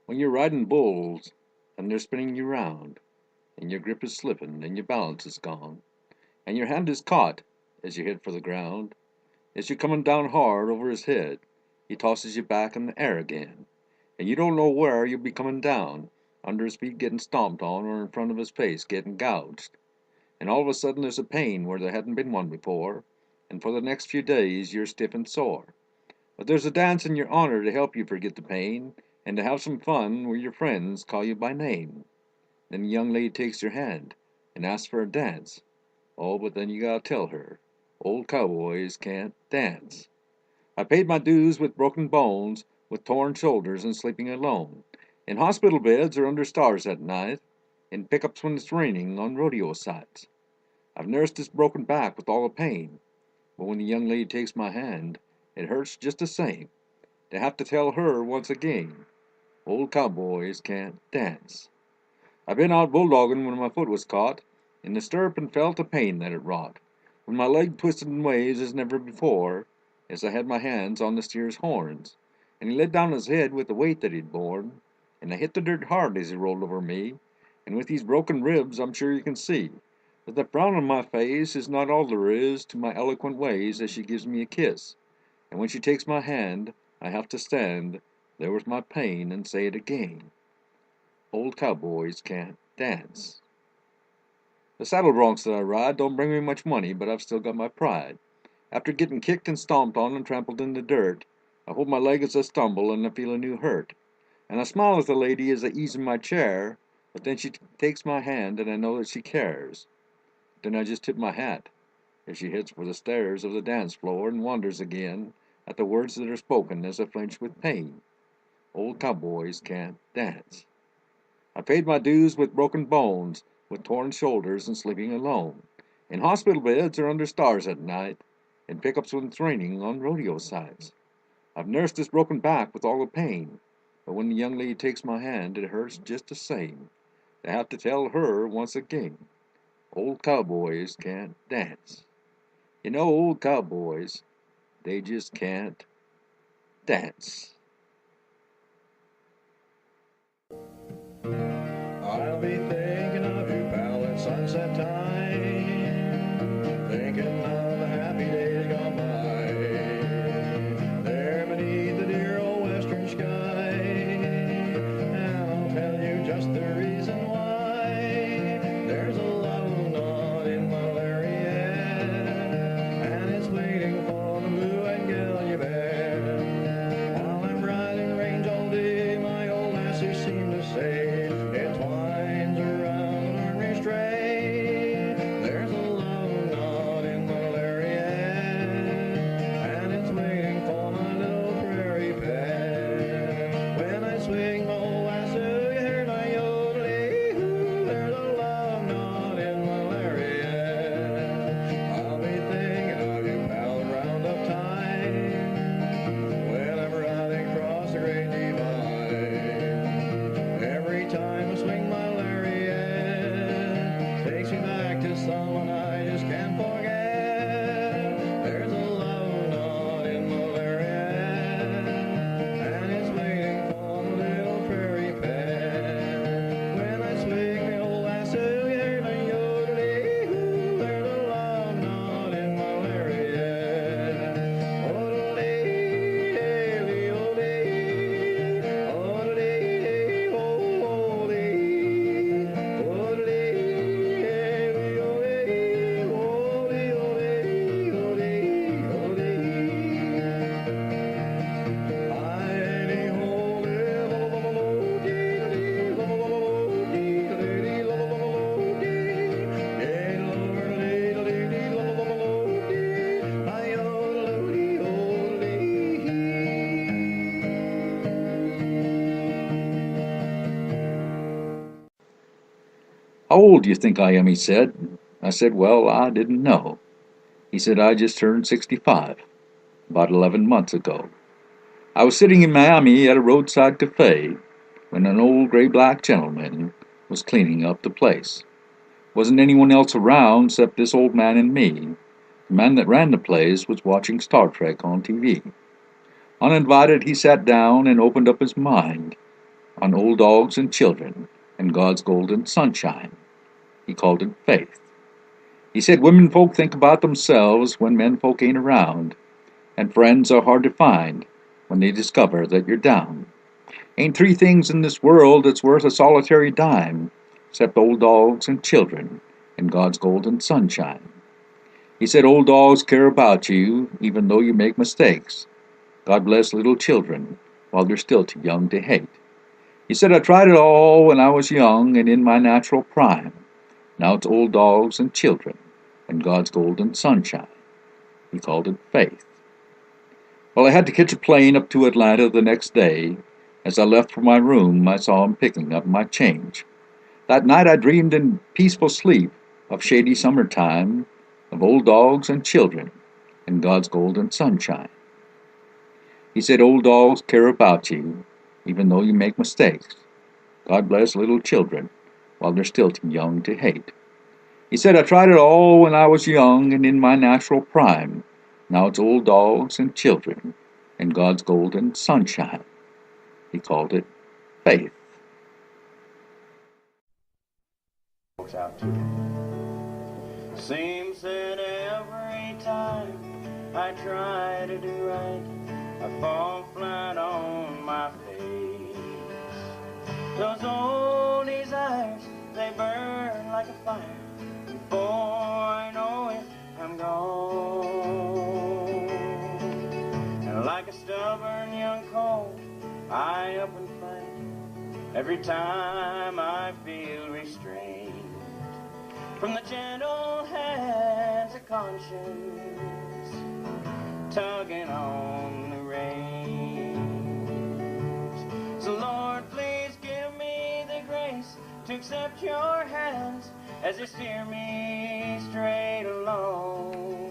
When you're riding bulls and they're spinning you round, and your grip is slipping and your balance is gone, and your hand is caught as you head for the ground, as you're coming down hard over his head, he tosses you back in the air again, and you don't know where you'll be coming down, under his feet getting stomped on or in front of his face getting gouged, and all of a sudden there's a pain where there hadn't been one before, and for the next few days you're stiff and sore. But there's a dance in your honor to help you forget the pain, and to have some fun where your friends call you by name. Then the young lady takes your hand and asks for a dance. Oh, but then you gotta tell her, old cowboys can't dance. I paid my dues with broken bones, with torn shoulders and sleeping alone, in hospital beds or under stars at night, in pickups when it's raining on rodeo sites. I've nursed this broken back with all the pain, but when the young lady takes my hand, it hurts just the same to have to tell her once again, old cowboys can't dance. I've been out bulldogging when my foot was caught in the stirrup and felt the pain that it wrought, when my leg twisted in ways as never before, as I had my hands on the steer's horns, and he let down his head with the weight that he'd borne, and I hit the dirt hard as he rolled over me, and with these broken ribs I'm sure you can see that the frown on my face is not all there is to my eloquent ways as she gives me a kiss, and when she takes my hand I have to stand there with my pain and say it again, old cowboys can't dance. The saddle broncs that I ride don't bring me much money, but I've still got my pride. After getting kicked and stomped on and trampled in the dirt, I hold my leg as I stumble and I feel a new hurt. And I smile at the lady as I ease in my chair, but then she takes my hand and I know that she cares. Then I just tip my hat as she heads for the stairs of the dance floor and wonders again at the words that are spoken as I flinch with pain. Old cowboys can't dance. I paid my dues with broken bones, with torn shoulders and sleeping alone, in hospital beds or under stars at night, in pickups when it's raining on rodeo sites. I've nursed this broken back with all the pain, but when the young lady takes my hand, it hurts just the same to have to tell her once again, old cowboys can't dance. You know, old cowboys, they just can't dance. I'll be thinking of you, pal, at sunset time, thinking of the happy days gone by, there beneath the dear old western sky, and I'll tell you just the reason why. There's a love knot in my lariat, and it's waiting for the blue and galley bed. While I'm riding range all day, my old lassie seemed to say, someone I just can't forget. There's a love knot in my lariat, and it's waiting for the little prairie pet. When I swing the old lasso, you hear my yodeling. There's a love knot in my lariat. Oh-de-dee, oh-de-dee, oh-de-dee, oh-de-dee, oh-de-dee. How old do you think I am? He said. I said, well, I didn't know. He said, I just turned 65, about 11 months ago. I was sitting in Miami at a roadside cafe when an old gray-black gentleman was cleaning up the place. Wasn't anyone else around except this old man and me. The man that ran the place was watching Star Trek on TV. Uninvited, he sat down and opened up his mind. on old dogs and children and God's golden sunshine. He called it faith. He said women folk think about themselves when men folk ain't around, and friends are hard to find when they discover that you're down. Ain't three things in this world that's worth a solitary dime, except old dogs and children and God's golden sunshine. He said old dogs care about you, even though you make mistakes. God bless little children while they're still too young to hate. He said I tried it all when I was young and in my natural prime. Now it's old dogs and children and God's golden sunshine. He called it faith. Well, I had to catch a plane up to Atlanta the next day. As I left for my room, I saw him picking up my change. That night I dreamed in peaceful sleep of shady summertime, of old dogs and children and God's golden sunshine. He said old dogs care about you, even though you make mistakes. God bless little children while they're still too young to hate. He said I tried it all when I was young and in my natural prime. Now it's old dogs and children and God's golden sunshine. He called it faith. Folks out too. Seems that every time I try to do right, I fall flat on my face. Those old desires, they burn like a fire. Before I know it, I'm gone. And like a stubborn young colt, I up and fight every time I feel restrained from the gentle hands of conscience tugging on the reins. So Lord, please give me the grace to accept your hands as they steer me straight along,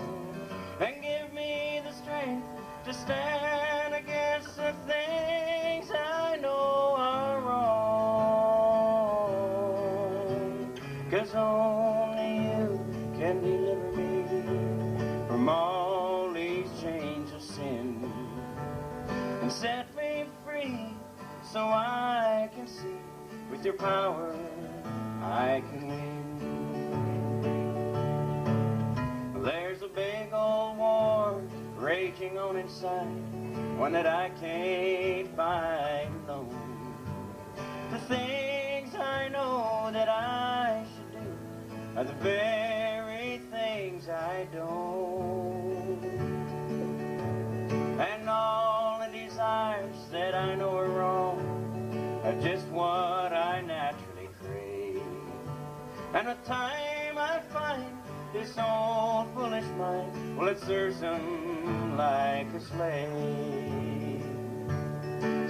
and give me the strength to stand against the things I know are wrong. 'Cause only you can deliver me from all these chains of sin and set me free so I can see with your power I can win. There's a big old war raging on inside, one that I can't fight alone. The things I know that I should do are the very things I don't. And all the desires that I know are wrong are just what I naturally crave. And the time I find this old foolish mind, well, it serves him like a slave.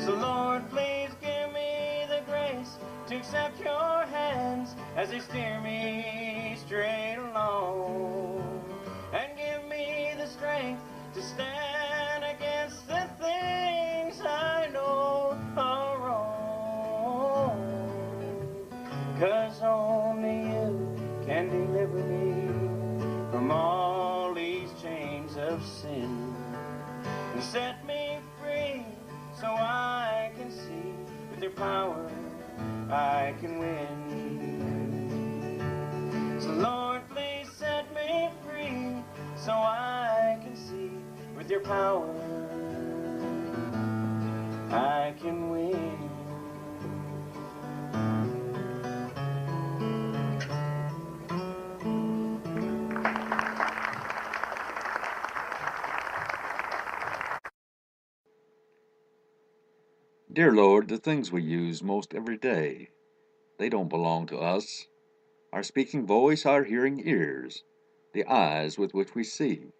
So Lord, please give me the grace to accept your hands as they steer me straight along, and give me the strength to stand against the things I know are wrong. 'Cause only you can deliver me from all these chains of sin and set me free so I can see with your power I can win. So Lord, please set me free so I can see with your power I can win. Dear Lord, the things we use most every day, they don't belong to us. Our speaking voice, our hearing ears, the eyes with which we see,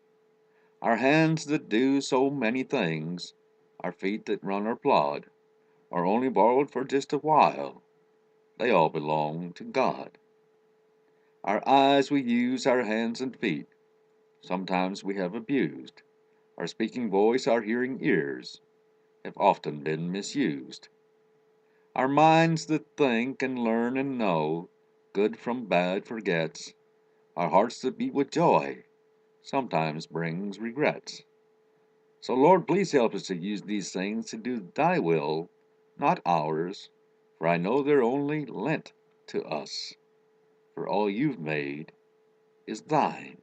our hands that do so many things, our feet that run or plod, are only borrowed for just a while. They all belong to God. Our eyes we use, our hands and feet, sometimes we have abused. Our speaking voice, our hearing ears, have often been misused. Our minds that think and learn and know, good from bad forgets, our hearts that beat with joy, sometimes brings regrets. So Lord, please help us to use these things to do thy will, not ours. For I know they're only lent to us, for all you've made is thine.